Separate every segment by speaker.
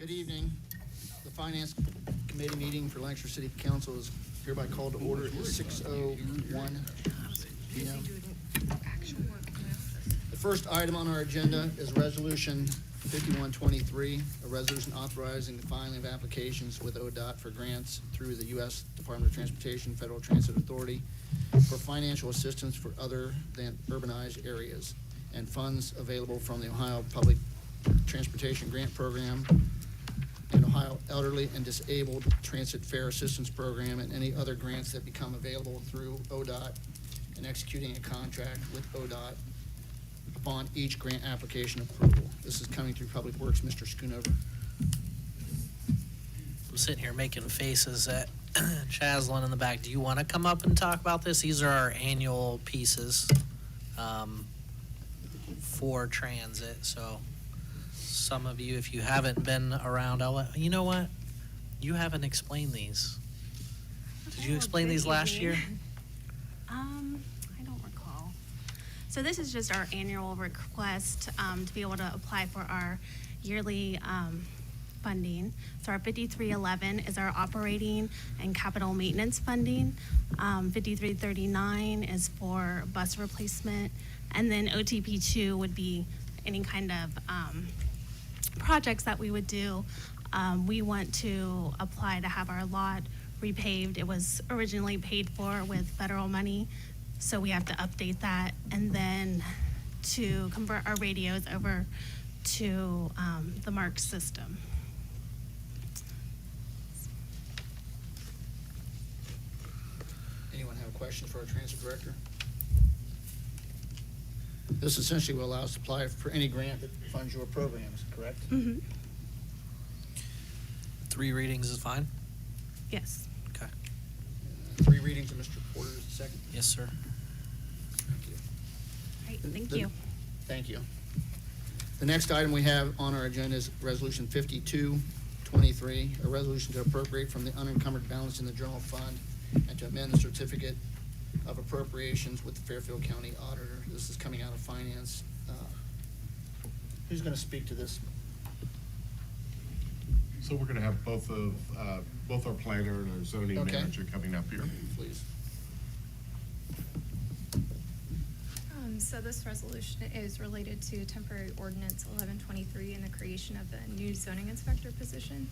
Speaker 1: Good evening. The Finance Committee meeting for Lancaster City Council is hereby called to order at 6:01 p.m. The first item on our agenda is Resolution 5123, a resolution authorizing the filing of applications with ODOT for grants through the U.S. Department of Transportation Federal Transit Authority for financial assistance for other than urbanized areas and funds available from the Ohio Public Transportation Grant Program and Ohio Elderly and Disabled Transit Fare Assistance Program and any other grants that become available through ODOT, and executing a contract with ODOT upon each grant application approval. This is coming through Public Works. Mr. Schoonover.
Speaker 2: I'm sitting here making faces at Chaslin in the back. Do you want to come up and talk about this? These are our annual pieces for transit. So some of you, if you haven't been around, you know what? You haven't explained these. Did you explain these last year?
Speaker 3: I don't recall. So this is just our annual request to be able to apply for our yearly funding. So our 5311 is our operating and capital maintenance funding. 5339 is for bus replacement. And then OTP2 would be any kind of projects that we would do. We want to apply to have our lot repaved. It was originally paid for with federal money, so we have to update that, and then to convert our radios over to the MARC system.
Speaker 1: Anyone have questions for our transit director? This essentially will allow us to apply for any grant that funds your programs, correct?
Speaker 3: Mm-hmm.
Speaker 2: 3 readings is fine?
Speaker 3: Yes.
Speaker 2: Okay.
Speaker 1: 3 readings, and Mr. Porter is the second.
Speaker 2: Yes, sir.
Speaker 1: Thank you.
Speaker 3: Great, thank you.
Speaker 1: Thank you. The next item we have on our agenda is Resolution 5223, a resolution to appropriate from the unencumbered balance in the general fund and to amend the certificate of appropriations with the Fairfield County Auditor. This is coming out of finance. Who's going to speak to this?
Speaker 4: So we're going to have both our planner and our zoning
Speaker 1: Okay.
Speaker 4: manager coming up here.
Speaker 1: Please.
Speaker 5: So this resolution is related to temporary ordinance 1123 and the creation of the new zoning inspector position.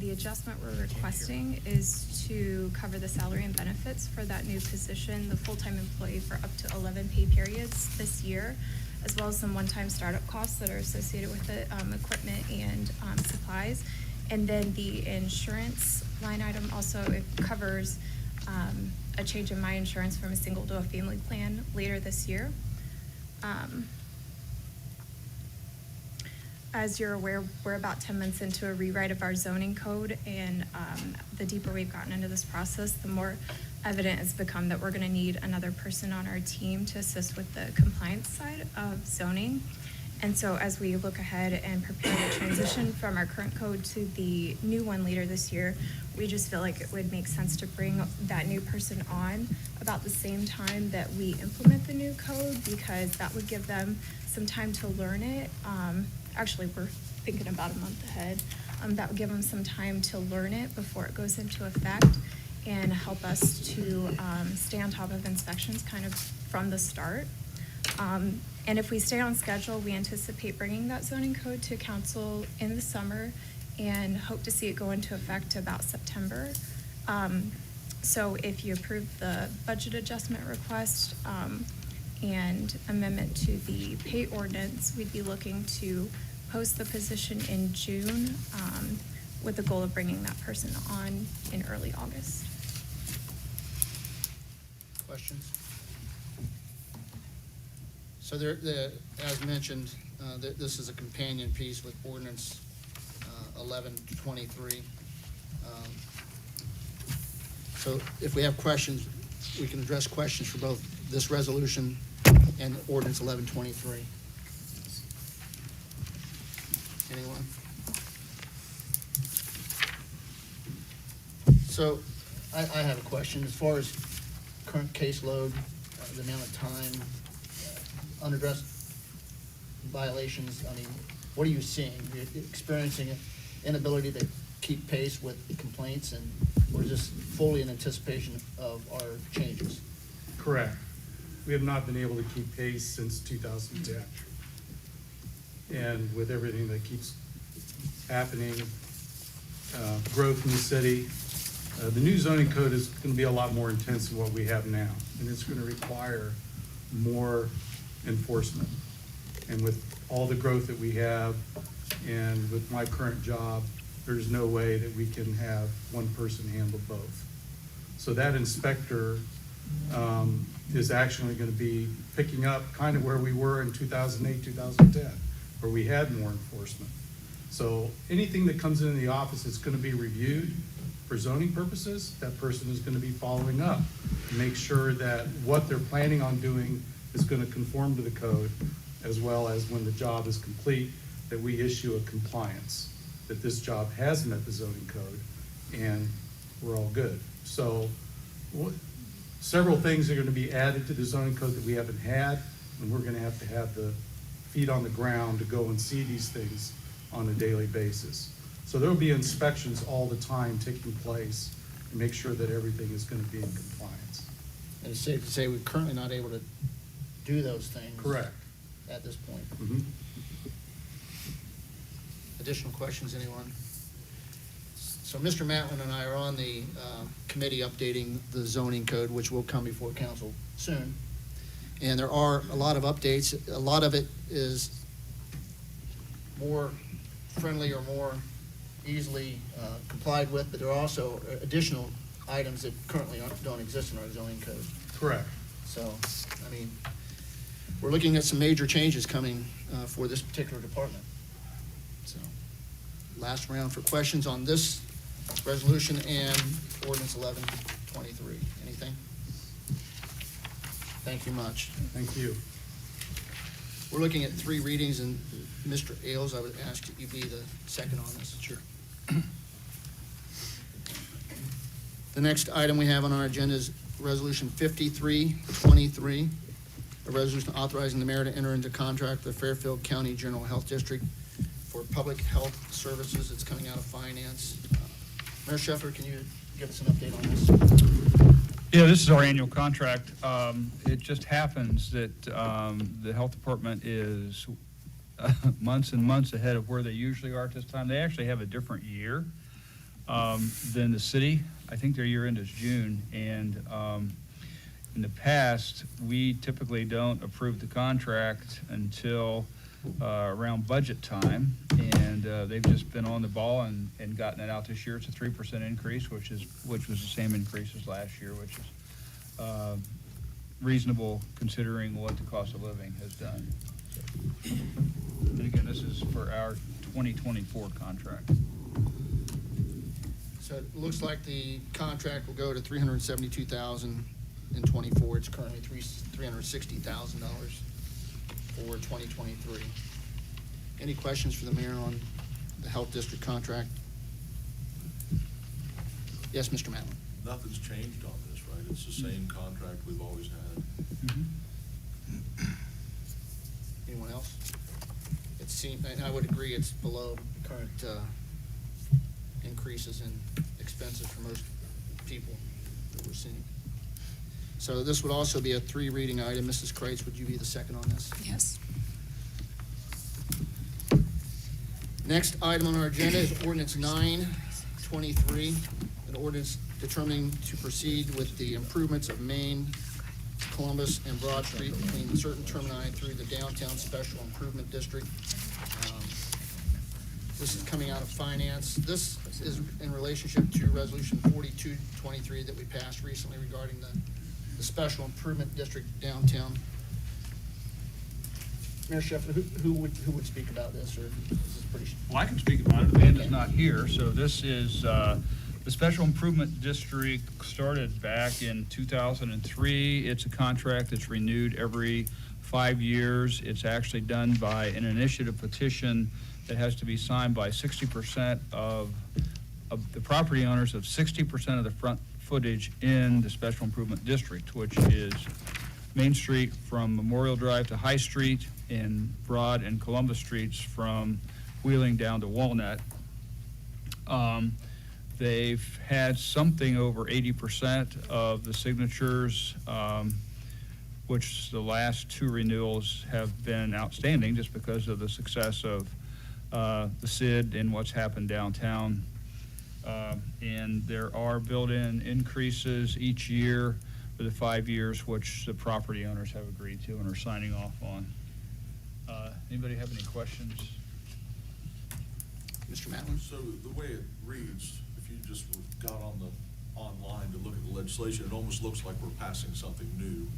Speaker 5: The adjustment we're requesting is to cover the salary and benefits for that new position, the full-time employee, for up to 11 pay periods this year, as well as some one-time startup costs that are associated with it, equipment and supplies. And then the insurance line item also, it covers a change in my insurance from a single to a family plan later this year. As you're aware, we're about 10 months into a rewrite of our zoning code, and the deeper we've gotten into this process, the more evident it's become that we're going to need another person on our team to assist with the compliance side of zoning. And so as we look ahead and prepare the transition from our current code to the new one later this year, we just feel like it would make sense to bring that new person on about the same time that we implement the new code, because that would give them some time to learn it. Actually, we're thinking about a month ahead. That would give them some time to learn it before it goes into effect, and help us to stay on top of inspections kind of from the start. And if we stay on schedule, we anticipate bringing that zoning code to council in the summer and hope to see it go into effect about September. So if you approve the budget adjustment request and amendment to the pay ordinance, we'd be looking to post the position in June with the goal of bringing that person on in early August.
Speaker 1: Questions? So as mentioned, this is a companion piece with ordinance 1123. So if we have questions, we can address questions for both this resolution and ordinance 1123. Anyone? So I have a question. As far as current caseload, the amount of time, unaddressed violations, I mean, what are you seeing? You're experiencing it inability to keep pace with complaints, and we're just fully in anticipation of our changes?
Speaker 6: Correct. We have not been able to keep pace since 2010. And with everything that keeps happening, growth in the city, the new zoning code is going to be a lot more intense than what we have now. And it's going to require more enforcement. And with all the growth that we have, and with my current job, there's no way that we can have one person handle both. So that inspector is actually going to be picking up kind of where we were in 2008, 2010, where we had more enforcement. So anything that comes into the office that's going to be reviewed for zoning purposes, that person is going to be following up to make sure that what they're planning on doing is going to conform to the code, as well as when the job is complete, that we issue a compliance, that this job has met the zoning code, and we're all good. So several things are going to be added to the zoning code that we haven't had, and we're going to have the feet on the ground to go and see these things on a daily basis. So there will be inspections all the time taking place to make sure that everything is going to be in compliance.
Speaker 1: And it's safe to say we're currently not able to do those things.
Speaker 6: Correct.
Speaker 1: At this point.
Speaker 6: Mhm.
Speaker 1: Additional questions, anyone? So Mr. Matlin and I are on the committee updating the zoning code, which will come before council soon. And there are a lot of updates. A lot of it is more friendly or more easily complied with, but there are also additional items that currently don't exist in our zoning code.
Speaker 6: Correct.
Speaker 1: So, I mean, we're looking at some major changes coming for this particular department. So, last round for questions on this resolution and ordinance 1123. Anything? Thank you much.
Speaker 6: Thank you.
Speaker 1: We're looking at 3 readings, and Mr. Ailes, I would ask that you be the second on this. Sure. The next item we have on our agenda is Resolution 5323, a resolution authorizing the mayor to enter into contract with the Fairfield County General Health District for public health services. It's coming out of finance. Mayor Scheffler, can you give us an update on this?
Speaker 7: Yeah, this is our annual contract. It just happens that the health department is months and months ahead of where they usually are at this time. They actually have a different year than the city. I think their year end is June, and in the past, we typically don't approve the contract until around budget time, and they've just been on the ball and gotten it out this year. It's a 3% increase, which was the same increase as last year, which is reasonable considering what the cost of living has done. So, and again, this is for our 2024 contract.
Speaker 1: So it looks like the contract will go to $372,000 in '24. It's currently $360,000 for 2023. Any questions for the mayor on the health district contract? Yes, Mr. Matlin.
Speaker 8: Nothing's changed on this, right? It's the same contract we've always had.
Speaker 1: Anyone else? It seems, and I would agree, it's below current increases in expenses for most people that we're seeing. So this would also be a 3-reading item. Mrs. Kreitz, would you be the second on this?
Speaker 9: Yes.
Speaker 1: Next item on our agenda is ordinance 923, an ordinance determining to proceed with the improvements of Main, Columbus, and Broad Street between certain termini through the downtown special improvement district. This is coming out of finance. This is in relationship to resolution 4223 that we passed recently regarding the special improvement district downtown. Mayor Scheffler, who would speak about this, or is this pretty?
Speaker 7: Well, I can speak about it. Amanda's not here. So this is, the Special Improvement District started back in 2003. It's a contract that's renewed every 5 years. It's actually done by an initiative petition that has to be signed by 60% of the property owners of 60% of the front footage in the Special Improvement District, which is Main Street from Memorial Drive to High Street, and Broad and Columbus Streets from Wheeling down to Walnut. They've had something over 80% of the signatures, which the last two renewals have been outstanding just because of the success of the SID and what's happened downtown. And there are built-in increases each year for the 5 years, which the property owners have agreed to and are signing off on. Anybody have any questions?
Speaker 1: Mr. Matlin?
Speaker 8: So the way it reads, if you just got online to look at the legislation, it almost looks like we're passing something new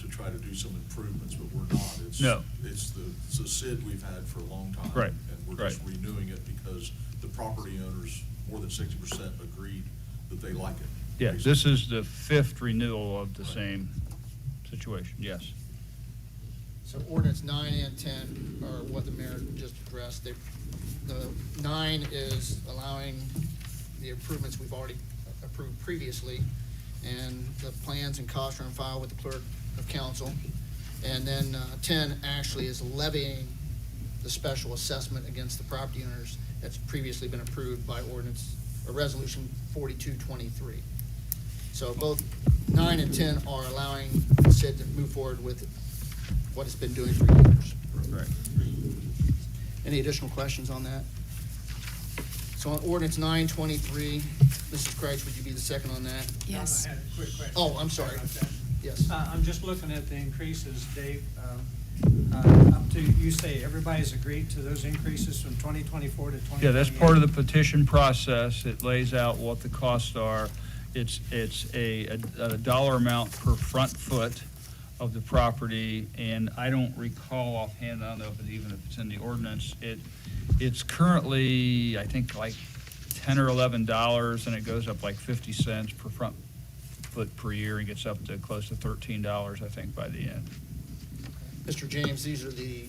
Speaker 8: to try to do some improvements, but we're not.
Speaker 7: No.
Speaker 8: It's the SID we've had for a long time.
Speaker 7: Right,
Speaker 8: And we're just renewing it because the property owners, more than 60% agreed that they like it.
Speaker 7: Yeah,
Speaker 8: basically.
Speaker 7: this is the 5th renewal of the same situation, yes.
Speaker 1: So ordinance 9 and 10 are what the mayor just addressed. The 9 is allowing the improvements we've already approved previously, and the plans and costs are on file with the clerk of council. And then 10 actually is levying the special assessment against the property owners that's previously been approved by ordinance, or resolution 4223. So both 9 and 10 are allowing the SID to move forward with what it's been doing for years.
Speaker 7: Right.
Speaker 1: Any additional questions on that? So on ordinance 923, Mrs. Kreitz, would you be the second on that?
Speaker 9: Yes. I had a quick question.
Speaker 1: Oh, I'm sorry.
Speaker 9: About that.
Speaker 1: Yes.
Speaker 9: I'm just looking at the increases, Dave. Up to, you say everybody's agreed to those increases from 2024 to 2028?
Speaker 7: Yeah, that's part of the petition process. It lays out what the costs are. It's a dollar amount per front foot of the property, and I don't recall offhand, I don't know if it's in the ordinance. It's currently, I think, like $10 or $11, and it goes up like 50 cents per front foot per year and gets up to close to $13, I think, by the end.
Speaker 1: Mr. James, these are the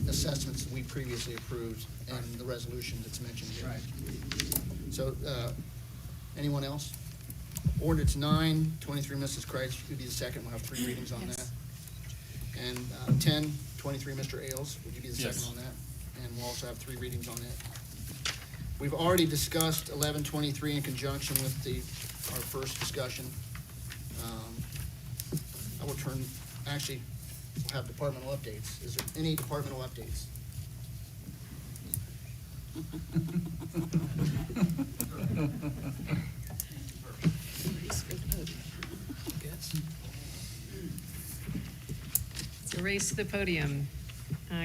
Speaker 1: assessments we previously approved and the resolution that's mentioned here.
Speaker 9: Right.
Speaker 1: So, anyone else? Ordinance 923, Mrs. Kreitz, would be the second. We'll have 3 readings on
Speaker 3: Yes.
Speaker 1: that. And 1023, Mr. Ailes, would you be the second
Speaker 8: Yes.
Speaker 1: on that? And we'll also have 3 readings on that. We've already discussed 1123 in conjunction with our first discussion. I will actually, we'll have departmental updates. Is there any departmental updates?
Speaker 10: It's a race to the podium.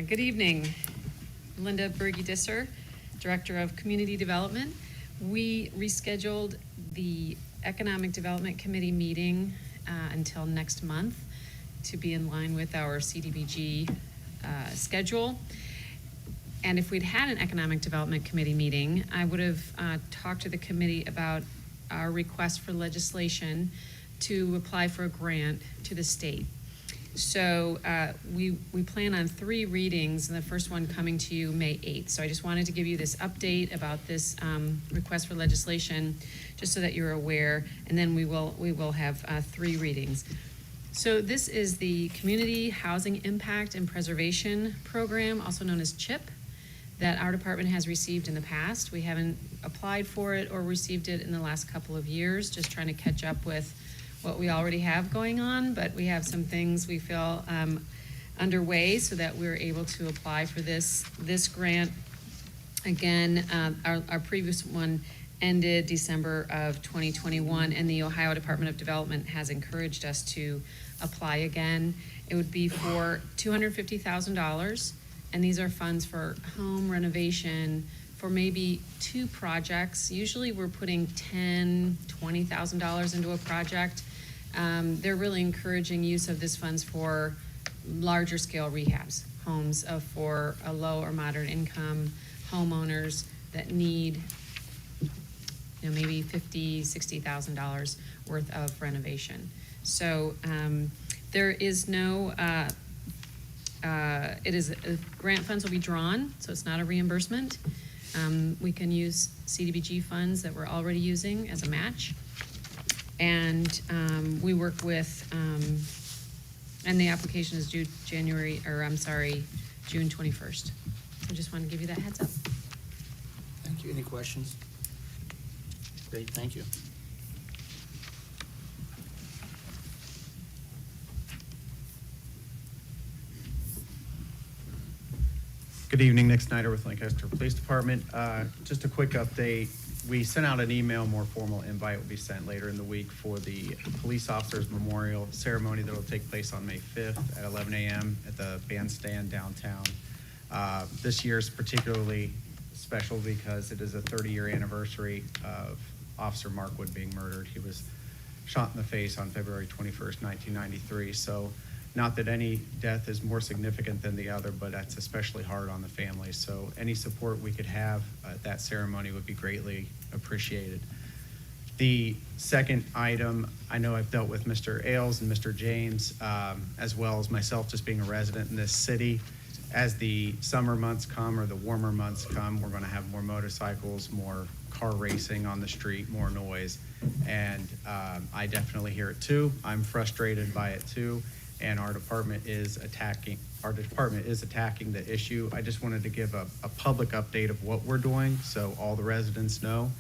Speaker 10: Good evening. Linda Berge-Disser, Director of Community Development. We rescheduled the Economic Development Committee meeting until next month to be in line with our CDBG schedule. And if we'd had an Economic Development Committee meeting, I would have talked to the committee about our request for legislation to apply for a grant to the state. So we plan on 3 readings, and the first one coming to you May 8th. So I just wanted to give you this update about this request for legislation, just so that you're aware, and then we will have 3 readings. So this is the Community Housing Impact and Preservation Program, also known as CHIP, that our department has received in the past. We haven't applied for it or received it in the last couple of years, just trying to catch up with what we already have going on, but we have some things we feel underway so that we're able to apply for this grant. Again, our previous one ended December of 2021, and the Ohio Department of Development has encouraged us to apply again. It would be for $250,000, and these are funds for home renovation for maybe 2 projects. Usually we're putting $10,000, $20,000 into a project. They're really encouraging use of this funds for larger scale rehabs, homes for a low or moderate income homeowners that need, maybe $50,000, $60,000 worth of renovation. So there is no, grant funds will be drawn, so it's not a reimbursement. We can use CDBG funds that we're already using as a match. And we work with, and the application is due June 21st. I just wanted to give you that heads up.
Speaker 1: Thank you. Any questions? Great, thank you.
Speaker 11: Good evening, Nick Snyder with Lancaster Police Department. Just a quick update. We sent out an email, more formal invite will be sent later in the week for the Police Officers Memorial Ceremony that will take place on May 5th at 11 a.m. at the bandstand downtown. This year is particularly special because it is a 30-year anniversary of Officer Mark Wood being murdered. He was shot in the face on February 21st, 1993. So not that any death is more significant than the other, but that's especially hard on the family. So any support we could have at that ceremony would be greatly appreciated. The second item, I know I've dealt with Mr. Ailes and Mr. James, as well as myself just being a resident in this city. As the summer months come or the warmer months come, we're going to have more motorcycles, more car racing on the street, more noise. And I definitely hear it too. I'm frustrated by it too. And our department is attacking the issue. I just wanted to give a public update of what we're doing so all the residents know.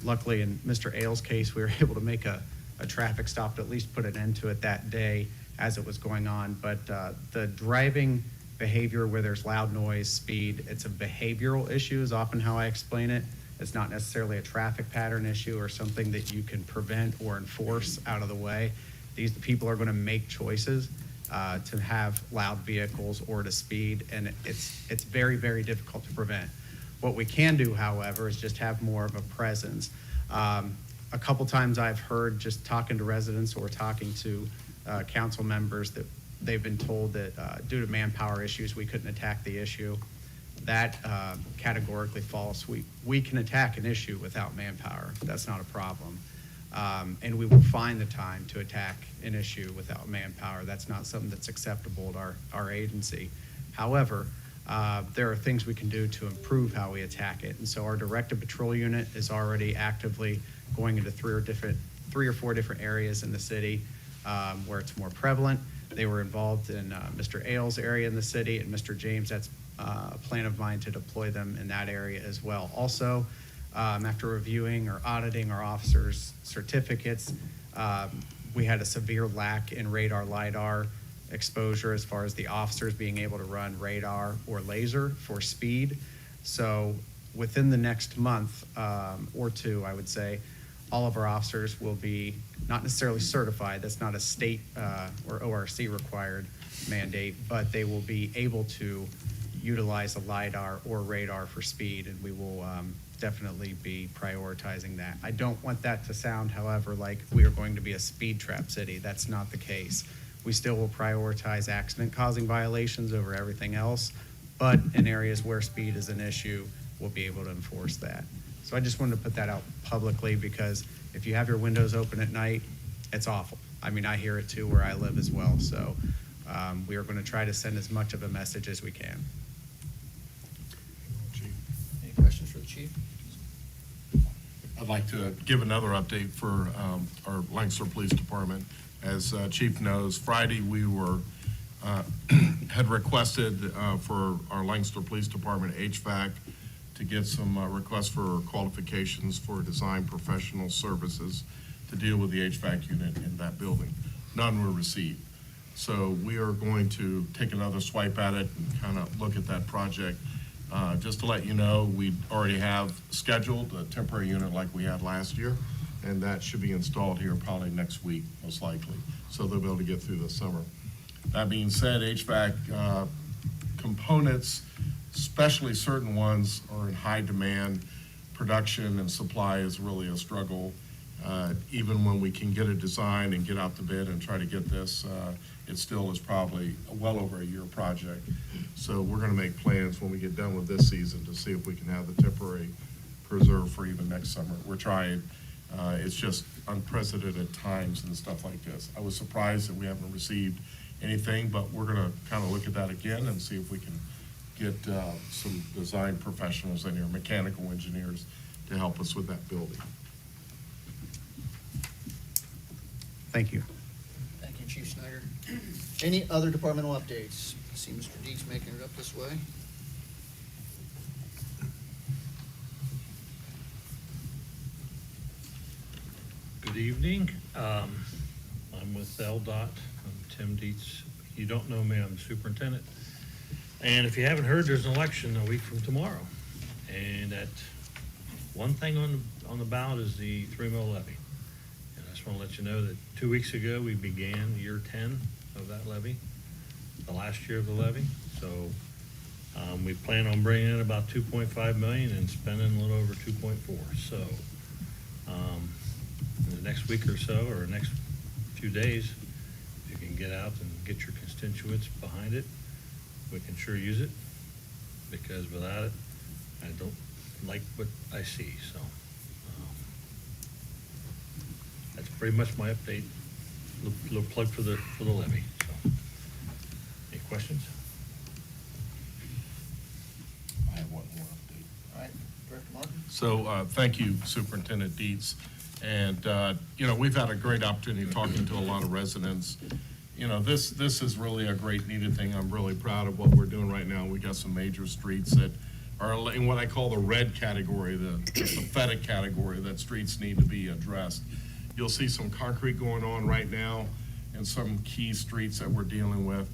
Speaker 11: Luckily, in Mr. Ailes' case, we were able to make a traffic stop to at least put an end to it that day as it was going on. But the driving behavior where there's loud noise, speed, it's a behavioral issue is often how I explain it. It's not necessarily a traffic pattern issue or something that you can prevent or enforce out of the way. These people are going to make choices to have loud vehicles or to speed, and it's very, very difficult to prevent. What we can do, however, is just have more of a presence. A couple times I've heard, just talking to residents or talking to council members, that they've been told that due to manpower issues, we couldn't attack the issue. That categorically false. We can attack an issue without manpower. That's not a problem. And we will find the time to attack an issue without manpower. That's not something that's acceptable at our agency. However, there are things we can do to improve how we attack it. And so our directed patrol unit is already actively going into three or four different areas in the city where it's more prevalent. They were involved in Mr. Ailes' area in the city, and Mr. James, that's a plan of mine to deploy them in that area as well. Also, after reviewing or auditing our officers' certificates, we had a severe lack in radar LiDAR exposure as far as the officers being able to run radar or laser for speed. So within the next month or two, I would say, all of our officers will be not necessarily certified. That's not a state or ORC required mandate, but they will be able to utilize a LiDAR or radar for speed, and we will definitely be prioritizing that. I don't want that to sound, however, like we are going to be a speed trap city. That's not the case. We still will prioritize accident-causing violations over everything else, but in areas where speed is an issue, we'll be able to enforce that. So I just wanted to put that out publicly, because if you have your windows open at night, it's awful. I mean, I hear it too where I live as well. So we are going to try to send as much of a message as we can.
Speaker 1: Any questions for the chief?
Speaker 4: I'd like to give another update for our Lancaster Police Department. As Chief knows, Friday we were had requested for our Lancaster Police Department HVAC to get some requests for qualifications for design professional services to deal with the HVAC unit in that building. None were received. So we are going to take another swipe at it and kind of look at that project. Just to let you know, we already have scheduled a temporary unit like we had last year, and that should be installed here probably next week, most likely. So they'll be able to get through the summer. That being said, HVAC components, especially certain ones, are in high demand. Production and supply is really a struggle. Even when we can get a design and get out the bid and try to get this, it still is probably well over a year project. So we're gonna make plans when we get done with this season to see if we can have the temporary preserve for even next summer. We're trying. It's just unprecedented times and stuff like this. I was surprised that we haven't received anything, but we're gonna kind of look at that again and see if we can get some design professionals in here, mechanical engineers, to help us with that building.
Speaker 11: Thank you.
Speaker 1: Thank you, Chief Snyder. Any other departmental updates? I see Mr. Deeks making it up this way.
Speaker 12: Good evening. I'm with LDOT. I'm Tim Dietz. You don't know me, I'm the superintendent. And if you haven't heard, there's an election a week from tomorrow. And that one thing on the ballot is the 3-mil levy. And I just want to let you know that 2 weeks ago, we began year 10 of that levy, the last year of the levy. So we plan on bringing in about 2.5 million and spending a little over 2.4. So in the next week or so, or next few days, if you can get out and get your constituents behind it, we can sure use it, because without it, I don't like what I see, so. That's pretty much my update, little plug for the levy, so. Any questions?
Speaker 4: I have one more update.
Speaker 1: All right, Director Martin?
Speaker 4: So, thank you, Superintendent Dietz. And, we've had a great opportunity talking to a lot of residents. This is really a great needed thing. I'm really proud of what we're doing right now. We got some major streets that are in what I call the red category, the pathetic category, that streets need to be addressed. You'll see some concrete going on right now in some key streets that we're dealing with.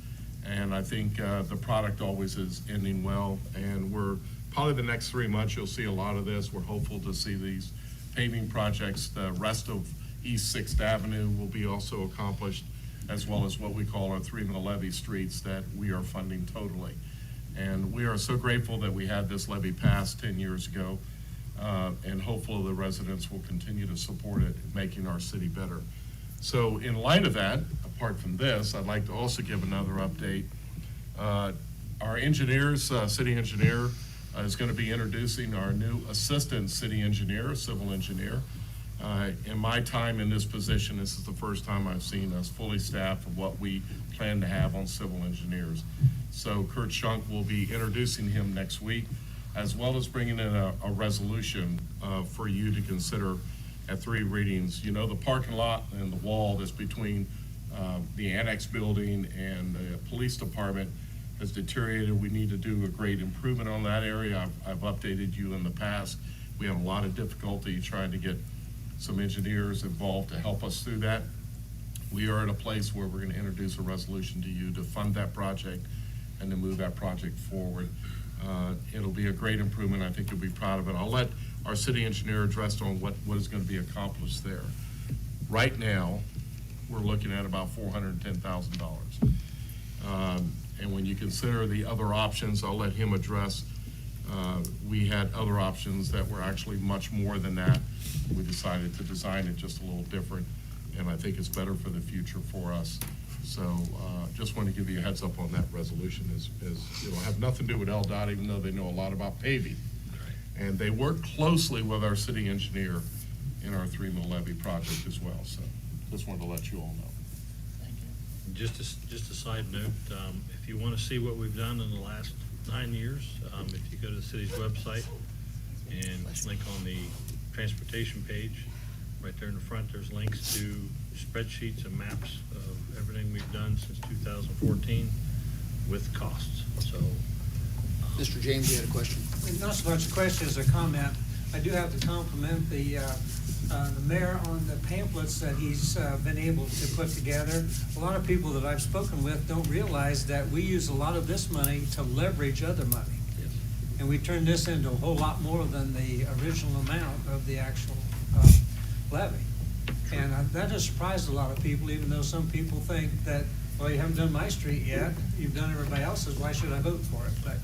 Speaker 4: And I think the product always is ending well. And we're probably the next 3 months, you'll see a lot of this. We're hopeful to see these paving projects. The rest of East 6th Avenue will be also accomplished, as well as what we call our 3-mil levy streets that we are funding totally. And we are so grateful that we had this levy passed 10 years ago. And hopefully the residents will continue to support it, making our city better. So in light of that, apart from this, I'd like to also give another update. Our engineers, city engineer, is going to be introducing our new assistant city engineer, civil engineer. In my time in this position, this is the first time I've seen us fully staffed of what we plan to have on civil engineers. So Kurt Schunk will be introducing him next week, as well as bringing in a resolution for you to consider at 3 readings. The parking lot and the wall that's between the annex building and the police department has deteriorated. We need to do a great improvement on that area. I've updated you in the past. We have a lot of difficulty trying to get some engineers involved to help us through that. We are at a place where we're going to introduce a resolution to you to fund that project and to move that project forward. It'll be a great improvement. I think you'll be proud of it. I'll let our city engineer address on what is going to be accomplished there. Right now, we're looking at about $410,000. And when you consider the other options, I'll let him address. We had other options that were actually much more than that. We decided to design it just a little different, and I think it's better for the future for us. So just want to give you a heads up on that resolution. It'll have nothing to do with LDOT, even though they know a lot about paving. And they work closely with our city engineer in our 3-mil levy project as well. So just wanted to let you all know.
Speaker 1: Thank you.
Speaker 12: Just a side note, if you want to see what we've done in the last 9 years, if you go to the city's website and link on the transportation page, right there in the front, there's links to spreadsheets and maps of everything we've done since 2014 with costs. So,
Speaker 1: Mr. James, you had a question?
Speaker 9: Not so much a question as a comment. I do have to compliment the mayor on the pamphlets that he's been able to put together. A lot of people that I've spoken with don't realize that we use a lot of this money to leverage other money.
Speaker 12: yes.
Speaker 9: And we turned this into a whole lot more than the original amount of the actual levy. And that has surprised a lot of people, even though some people think that, well, you haven't done my street yet, you've done everybody else's, why should I vote for it? But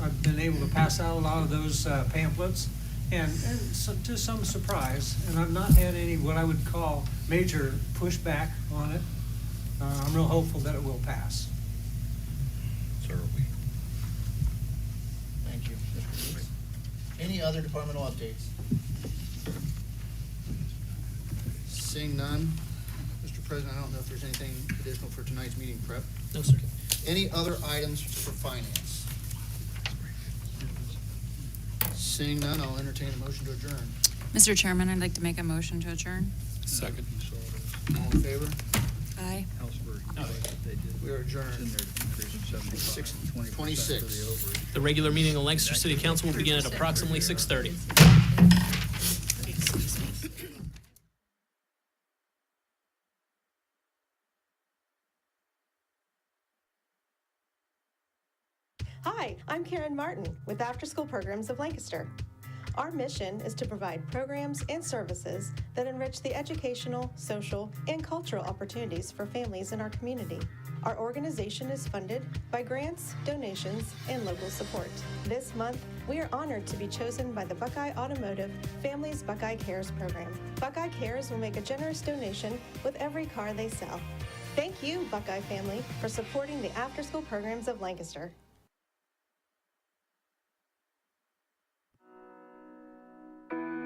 Speaker 9: I've been able to pass out a lot of those pamphlets, and so, to some surprise, and I've not had any what I would call major pushback on it. I'm real hopeful that it will pass.
Speaker 12: So are we.
Speaker 1: Thank you, Mr. Dees. Any other departmental updates? Seeing none, Mr. President, I don't know if there's anything additional for tonight's meeting prep.
Speaker 2: No, sir.
Speaker 1: Any other items for finance? Seeing none, I'll entertain a motion to adjourn.
Speaker 13: Mr. Chairman, I'd like to make a motion to adjourn.
Speaker 1: Second. All in favor?
Speaker 13: Aye.
Speaker 1: We are adjourned. 6:26.
Speaker 14: The regular meeting of Lancaster City Council will begin at approximately 6:30. Hi, I'm Karen Martin with After School Programs of Lancaster. Our mission is to provide programs and services that enrich the educational, social, and cultural opportunities for families in our community. Our organization is funded by grants, donations, and local support. This month, we are honored to be chosen by the Buckeye Automotive Families Buckeye Cares program. Buckeye Cares will make a generous donation with every car they sell. Thank you, Buckeye family, for supporting the after-school programs of Lancaster.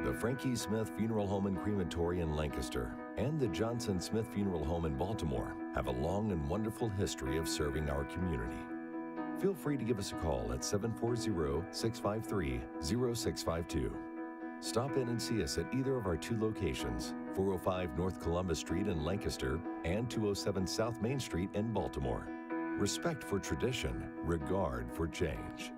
Speaker 15: The Frankie Smith Funeral Home and Crematory in Lancaster and the Johnson Smith Funeral Home in Baltimore have a long and wonderful history of serving our community. Feel free to give us a call at 740-653-0652. Stop in and see us at either of our two locations, 405 North Columbus Street in Lancaster and 207 South Main Street in Baltimore. Respect for tradition, regard for change.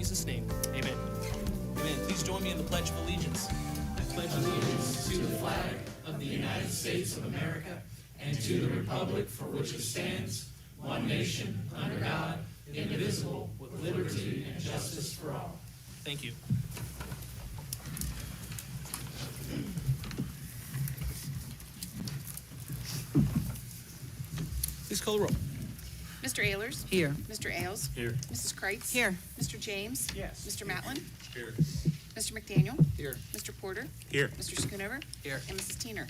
Speaker 16: Jesus' name, amen. Amen. Please join me in the Pledge of Allegiance. I pledge allegiance to the flag of the United States of America and to the republic for which it stands, one nation, under God, indivisible, with liberty and justice for all. Thank you. Please call the roll.
Speaker 17: Mr. Ayers?
Speaker 10: Here.
Speaker 17: Mr. Ailes?
Speaker 12: Here.
Speaker 17: Mrs. Kreitz?
Speaker 13: Here.
Speaker 17: Mr. James?
Speaker 6: Yes.
Speaker 17: Mr. Matlin?
Speaker 12: Here.
Speaker 17: Mr. McDaniel?
Speaker 1: Here.
Speaker 17: Mr. Porter?
Speaker 12: Here.
Speaker 17: Mr. Schoonover?
Speaker 16: Here.
Speaker 17: And Mrs. Teener.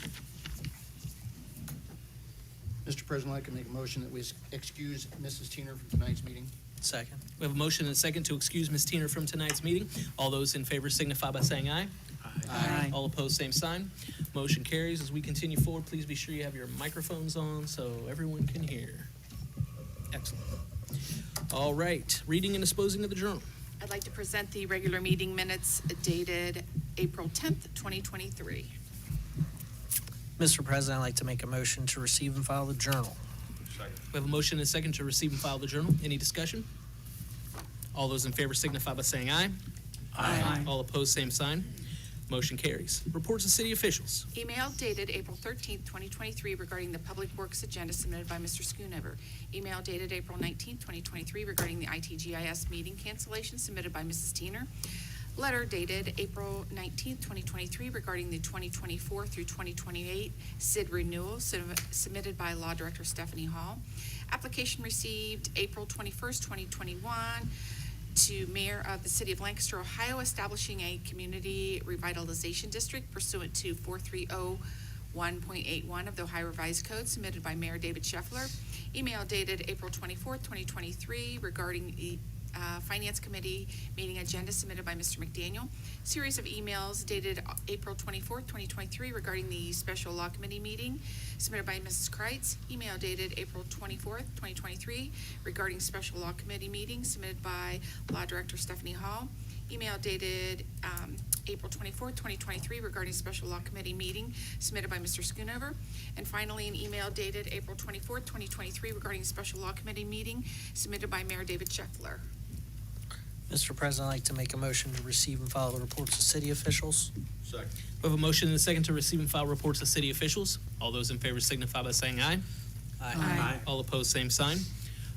Speaker 1: Mr. President, I'd like to make a motion that we excuse Mrs. Teener from tonight's meeting.
Speaker 16: Second. We have a motion and a second to excuse Ms. Teener from tonight's meeting. All those in favor signify by saying aye.
Speaker 10: Aye.
Speaker 16: All opposed, same sign. Motion carries. As we continue forward, please be sure you have your microphones on so everyone can hear. Excellent. All right, reading and disposing of the journal.
Speaker 17: I'd like to present the regular meeting minutes dated April 10th, 2023.
Speaker 2: Mr. President, I'd like to make a motion to receive and file the journal.
Speaker 16: We have a motion and a second to receive and file the journal. Any discussion? All those in favor signify by saying aye.
Speaker 10: Aye.
Speaker 16: All opposed, same sign. Motion carries. Reports of city officials.
Speaker 17: Email dated April 13th, 2023 regarding the Public Works agenda submitted by Mr. Schoonover. Email dated April 19th, 2023 regarding the ITGIS meeting cancellation submitted by Mrs. Teener. Letter dated April 19th, 2023 regarding the 2024 through 2028 SID renewal submitted by Law Director Stephanie Hall. Application received April 21st, 2021 to Mayor of the City of Lancaster, Ohio, establishing a community revitalization district pursuant to 430.1.81 of the Ohio Revised Code, submitted by Mayor David Scheffler. Email dated April 24th, 2023 regarding the Finance Committee meeting agenda submitted by Mr. McDaniel. Series of emails dated April 24th, 2023 regarding the Special Law Committee meeting submitted by Mrs. Kreitz. Email dated April 24th, 2023 regarding Special Law Committee meeting submitted by Law Director Stephanie Hall. Email dated April 24th, 2023 regarding Special Law Committee meeting submitted by Mr. Schoonover. And finally, an email dated April 24th, 2023 regarding Special Law Committee meeting submitted by Mayor David Scheffler.
Speaker 2: Mr. President, I'd like to make a motion to receive and file the reports of city officials.
Speaker 8: Second.
Speaker 16: We have a motion and a second to receive and file reports of city officials. All those in favor signify by saying aye.
Speaker 10: Aye.
Speaker 16: All opposed, same sign.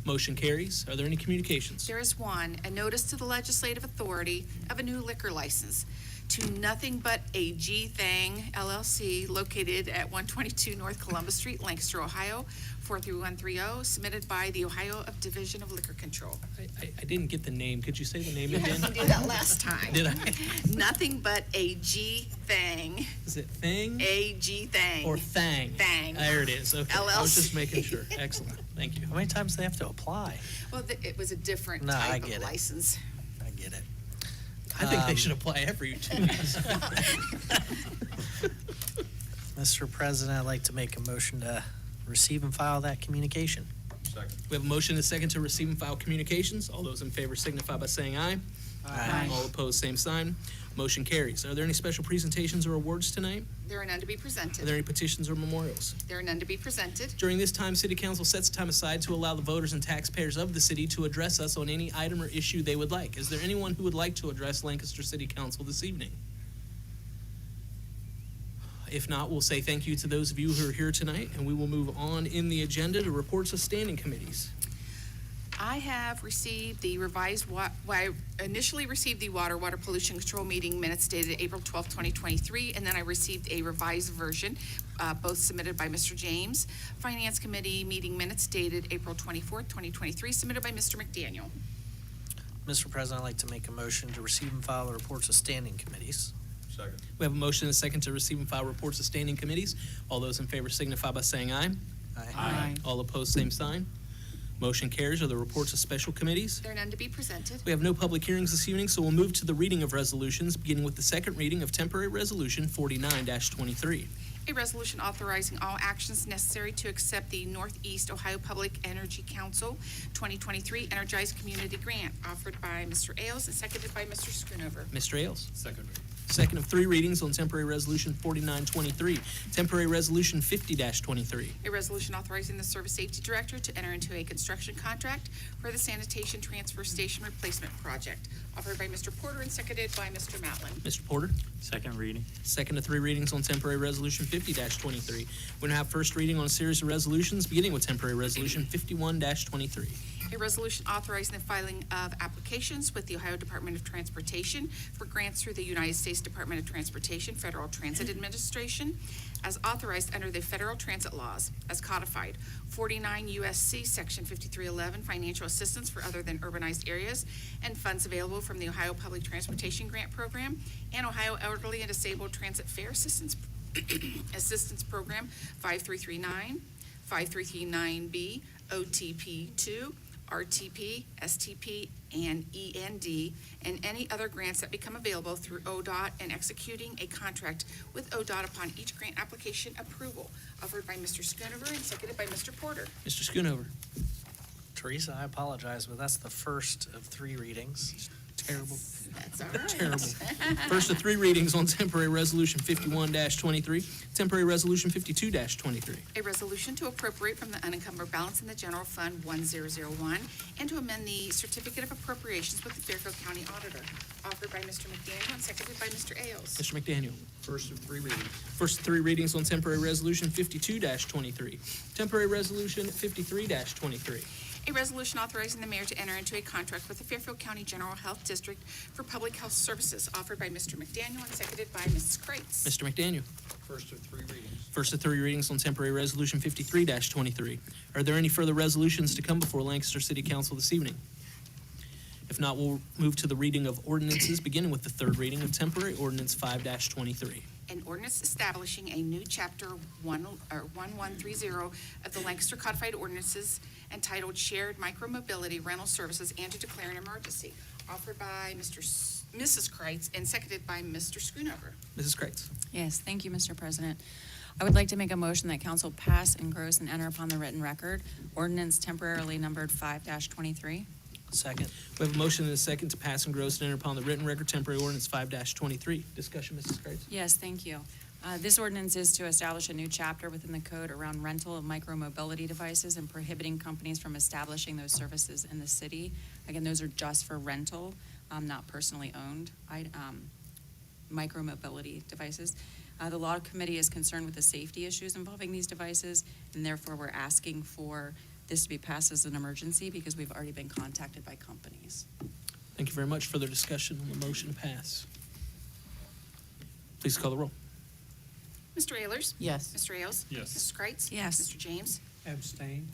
Speaker 16: Motion carries. Are there any communications?
Speaker 17: There is one, a notice to the legislative authority of a new liquor license to Nothing But a G Thing LLC located at 122 North Columbus Street, Lancaster, Ohio, 43130, submitted by the Ohio Division of Liquor Control.
Speaker 16: I didn't get the name. Could you say the name
Speaker 17: You
Speaker 16: again?
Speaker 17: had to do that last time.
Speaker 16: Did I?
Speaker 17: Nothing But a G Thing,
Speaker 16: Is it Thing
Speaker 17: A G Thing.
Speaker 16: or Thang?
Speaker 17: Thang.
Speaker 16: There it is. Okay. I was just
Speaker 17: LLC.
Speaker 16: making sure. Excellent. Thank you.
Speaker 2: How many times do they have to apply?
Speaker 17: Well, it was a different
Speaker 2: No, I
Speaker 17: type
Speaker 2: get
Speaker 17: of
Speaker 2: it.
Speaker 17: license.
Speaker 2: I get it.
Speaker 16: I think they should apply every 2 weeks.
Speaker 2: Mr. President, I'd like to make a motion to receive and file that communication.
Speaker 8: Second.
Speaker 16: We have a motion and a second to receive and file communications. All those in favor signify by saying aye.
Speaker 2: Aye.
Speaker 16: All opposed, same sign. Motion carries. Are there any special presentations or awards tonight?
Speaker 17: There are none to be
Speaker 16: Are there
Speaker 17: presented.
Speaker 16: any petitions or memorials?
Speaker 17: There are none to be presented.
Speaker 16: During this time, City Council sets time aside to allow the voters and taxpayers of the city to address us on any item or issue they would like. Is there anyone who would like to address Lancaster City Council this evening? If not, we'll say thank you to those of you who are here tonight, and we will move on in the agenda to reports of standing committees.
Speaker 17: I have received the revised, I initially received the water pollution control meeting minutes dated April 12th, 2023, and then I received a revised version, both submitted by Mr. James. Finance Committee meeting minutes dated April 24th, 2023, submitted by Mr. McDaniel.
Speaker 2: Mr. President, I'd like to make a motion to receive and file the reports of standing committees.
Speaker 8: Second.
Speaker 16: We have a motion and a second to receive and file reports of standing committees. All those in favor signify by saying aye.
Speaker 10: Aye.
Speaker 16: All opposed, same sign. Motion carries. Are there reports of special committees?
Speaker 17: There are none to be presented.
Speaker 16: We have no public hearings this evening, so we'll move to the reading of resolutions, beginning with the second reading of temporary resolution 49-23.
Speaker 17: A resolution authorizing all actions necessary to accept the Northeast Ohio Public Energy Council 2023 Energized Community Grant offered by Mr. Ailes and seconded by Mr. Schoonover.
Speaker 16: Mr. Ailes.
Speaker 8: Second.
Speaker 16: Second of three readings on temporary resolution 4923, temporary resolution 50-23.
Speaker 17: A resolution authorizing the Service Safety Director to enter into a construction contract for the sanitation transfer station replacement project, offered by Mr. Porter and seconded by Mr. Matlin.
Speaker 16: Mr. Porter?
Speaker 18: Second reading.
Speaker 16: Second of three readings on temporary resolution 50-23. We're going to have first reading on a series of resolutions, beginning with temporary resolution 51-23.
Speaker 17: A resolution authorizing the filing of applications with the Ohio Department of Transportation for grants through the United States Department of Transportation Federal Transit Administration as authorized under the federal transit laws as codified. 49 U.S.C. Section 5311, financial assistance for other than urbanized areas, and funds available from the Ohio Public Transportation Grant Program and Ohio Elderly and Disabled Transit Fare Assistance Assistance Program 5339, 5339B, OTP 2, RTP, STP, and END, and any other grants that become available through ODOT, and executing a contract with ODOT upon each grant application approval, offered by Mr. Schoonover and seconded by Mr. Porter.
Speaker 16: Mr. Schoonover?
Speaker 2: Teresa, I apologize, but that's the first of three readings. Terrible.
Speaker 17: That's all right.
Speaker 16: Terrible. First of three readings on temporary resolution 51-23, temporary resolution 52-23.
Speaker 17: A resolution to appropriate from the unencumbered balance in the general fund 1001 and to amend the certificate of appropriations with the Fairfield County Auditor, offered by Mr. McDaniel and seconded by Mr. Ailes.
Speaker 16: Mr. McDaniel?
Speaker 1: First of three readings.
Speaker 16: First of three readings on temporary resolution 52-23, temporary resolution 53-23.
Speaker 17: A resolution authorizing the mayor to enter into a contract with the Fairfield County General Health District for public health services, offered by Mr. McDaniel and seconded by Mrs. Kreitz.
Speaker 16: Mr. McDaniel?
Speaker 1: First of three readings.
Speaker 16: First of three readings on temporary resolution 53-23. Are there any further resolutions to come before Lancaster City Council this evening? If not, we'll move to the reading of ordinances, beginning with the third reading of temporary ordinance 5-23.
Speaker 17: An ordinance establishing a new chapter 1130 of the Lancaster Codified Ordinances entitled Shared Micromobility Rental Services and to declare an emergency, offered by Mrs. Kreitz and seconded by Mr. Schoonover.
Speaker 16: Mrs. Kreitz?
Speaker 13: Yes, thank you, Mr. President. I would like to make a motion that council pass, engross, and enter upon the written record ordinance temporarily numbered 5-23.
Speaker 16: Second. We have a motion and a second to pass, engross, and enter upon the written record temporary ordinance 5-23. Discussion, Mrs. Kreitz?
Speaker 13: Yes, thank you. This ordinance is to establish a new chapter within the code around rental of micromobility devices and prohibiting companies from establishing those services in the city. Again, those are just for rental, not personally owned micromobility devices. The Law Committee is concerned with the safety issues involving these devices, and therefore we're asking for this to be passed as an emergency because we've already been contacted by companies.
Speaker 16: Thank you very much. Further discussion on the motion to pass. Please call the roll.
Speaker 17: Mr. Ayers?
Speaker 18: Yes.
Speaker 17: Mr. Ailes?
Speaker 12: Yes.
Speaker 17: Mrs. Kreitz?
Speaker 13: Yes.
Speaker 17: Mr. James?
Speaker 9: Abstain.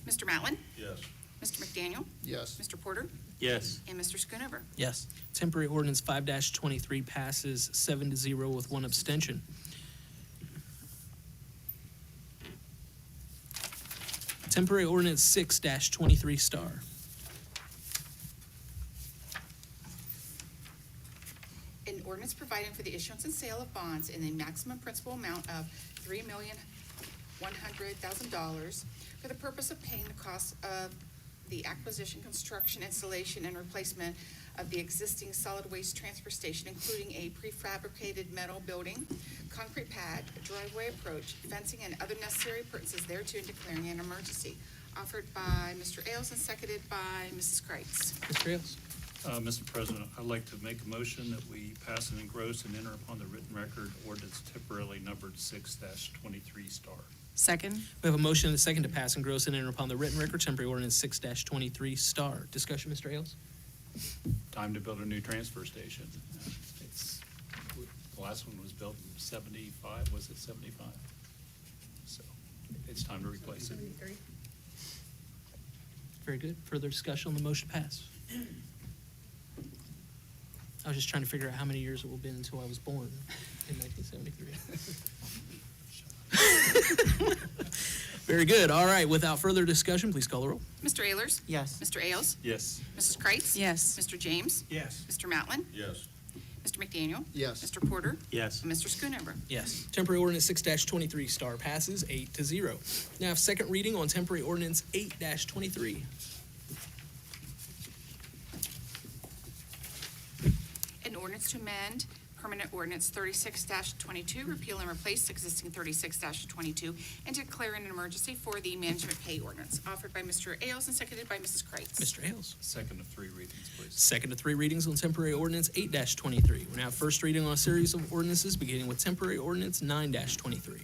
Speaker 17: Mr. Matlin?
Speaker 8: Yes.
Speaker 17: Mr. McDaniel?
Speaker 1: Yes.
Speaker 17: Mr. Porter?
Speaker 18: Yes.
Speaker 17: And Mr. Schoonover.
Speaker 16: Yes. Temporary ordinance 5-23 passes 7-0 with one abstention. Temporary ordinance 6-23 star.
Speaker 17: An ordinance providing for the issuance and sale of bonds in the maximum principal amount of $3,100,000 for the purpose of paying the costs of the acquisition, construction, installation, and replacement of the existing solid waste transfer station, including a prefabricated metal building, concrete pad, driveway approach, fencing, and other necessary appurtenances thereto, and declaring an emergency. Offered by Mr. Ailes and seconded by Mrs. Kreitz.
Speaker 16: Mr. Ailes?
Speaker 12: Mr. President, I'd like to make a motion that we pass and engross and enter upon the written record ordinance temporarily numbered 6-23 star.
Speaker 13: Second?
Speaker 16: We have a motion and a second to pass, engross, and enter upon the written record temporary ordinance 6-23 star. Discussion, Mr. Ailes?
Speaker 12: Time to build a new transfer station. The last one was built in 75, was it 75? So it's time to replace it.
Speaker 16: Very good. Further discussion on the motion to pass? I was just trying to figure out how many years it will have been until I was born in 1973. Very good. All right. Without further discussion, please call the roll.
Speaker 17: Mr. Ayers?
Speaker 18: Yes.
Speaker 17: Mr. Ailes?
Speaker 12: Yes.
Speaker 17: Mrs. Kreitz?
Speaker 13: Yes.
Speaker 17: Mr. James?
Speaker 9: Yes.
Speaker 17: Mr. Matlin?
Speaker 8: Yes.
Speaker 17: Mr. McDaniel?
Speaker 1: Yes.
Speaker 17: Mr. Porter?
Speaker 18: Yes.
Speaker 17: And Mr. Schoonover.
Speaker 16: Yes. Temporary ordinance 6-23 star passes 8-0. Now have second reading on temporary ordinance 8-23.
Speaker 17: to amend permanent ordinance 36-22, repeal and replace existing 36-22, and declare an emergency for the management pay ordinance, offered by Mr. Ailes and seconded by Mrs. Kreitz.
Speaker 16: Mr. Ailes.
Speaker 18: Second to three readings, please.
Speaker 16: Second to three readings on temporary ordinance 8-23. We now have first reading on a series of ordinances, beginning with temporary ordinance 9-23.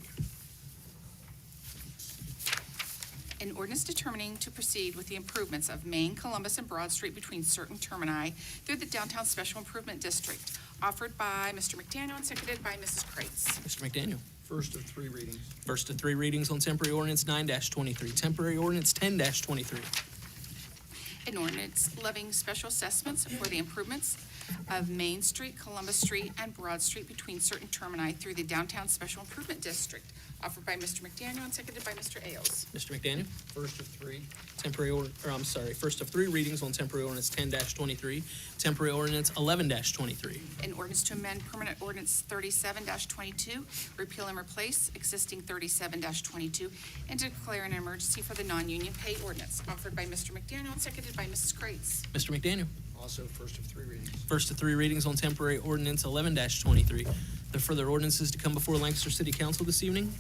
Speaker 17: An ordinance determining to proceed with the improvements of Main, Columbus, and Broad Street between certain termini through the Downtown Special Improvement District, offered by Mr. McDaniel and seconded by Mrs. Kreitz.
Speaker 16: Mr. McDaniel.
Speaker 1: First of three readings.
Speaker 16: First of three readings on temporary ordinance 9-23. Temporary ordinance 10-23.
Speaker 17: An ordinance levying special assessments for the improvements of Main Street, Columbus Street, and Broad Street between certain termini through the Downtown Special Improvement District, offered by Mr. McDaniel and seconded by Mr. Ailes.
Speaker 16: Mr. McDaniel.
Speaker 1: First of three.
Speaker 16: First of three readings on temporary ordinance 10-23. Temporary ordinance 11-23.
Speaker 17: An ordinance to amend permanent ordinance 37-22, repeal and replace existing 37-22, and declare an emergency for the non-union pay ordinance, offered by Mr. McDaniel and seconded by Mrs. Kreitz.
Speaker 16: Mr. McDaniel.
Speaker 1: Also first of three readings.
Speaker 16: First of three readings on temporary ordinance 11-23. The further ordinances to come before Lancaster City Council this evening?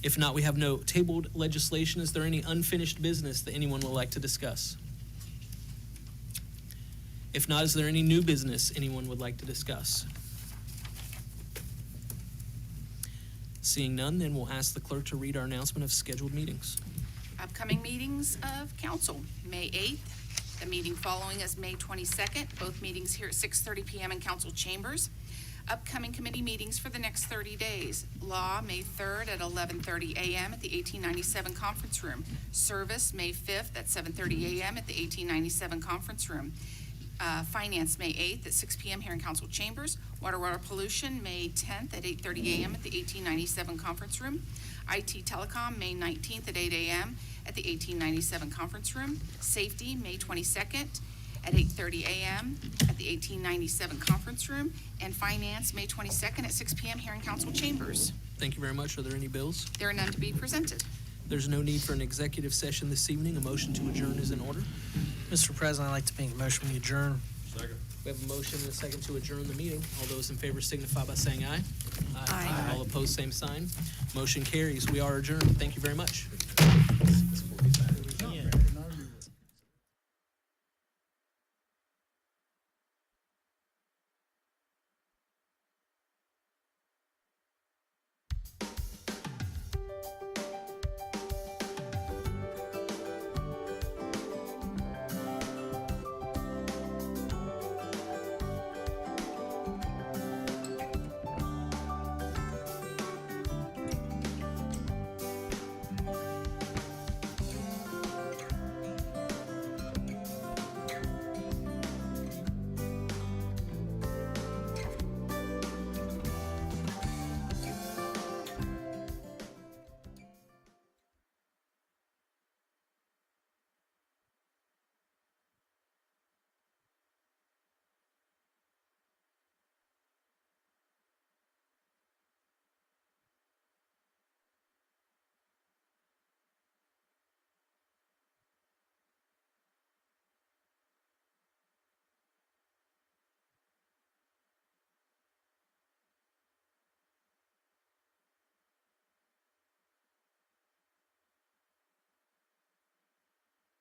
Speaker 16: If not, we have no tabled legislation. Is there any unfinished business that anyone would like to discuss? If not, is there any new business anyone would like to discuss? Seeing none, then we'll ask the clerk to read our announcement of scheduled meetings.
Speaker 17: Upcoming meetings of council, May 8th. The meeting following is May 22nd, both meetings here at 6:30 PM in council chambers. Upcoming committee meetings for the next 30 days. Law, May 3rd at 11:30 a.m. at the 1897 conference room. Service, May 5th at 7:30 a.m. at the 1897 conference room. Finance, May 8th at 6 p.m. here in council chambers. Water pollution, May 10th at 8:30 a.m. at the 1897 conference room. IT Telecom, May 19th at 8 a.m. at the 1897 conference room. Safety, May 22nd at 8:30 a.m. at the 1897 conference room. And Finance, May 22nd at 6 p.m. here in council chambers.
Speaker 16: Thank you very much. Are there any bills?
Speaker 17: There are none to be presented.
Speaker 16: There's no need for an executive session this evening. A motion to adjourn is in order.
Speaker 2: Mr. President, I'd like to make a motion we adjourn.
Speaker 8: Second.
Speaker 16: We have a motion and a second to adjourn the meeting. All those in favor signify by saying aye.
Speaker 17: Aye.
Speaker 16: All opposed, same sign. Motion carries. We are adjourned. Thank you very much.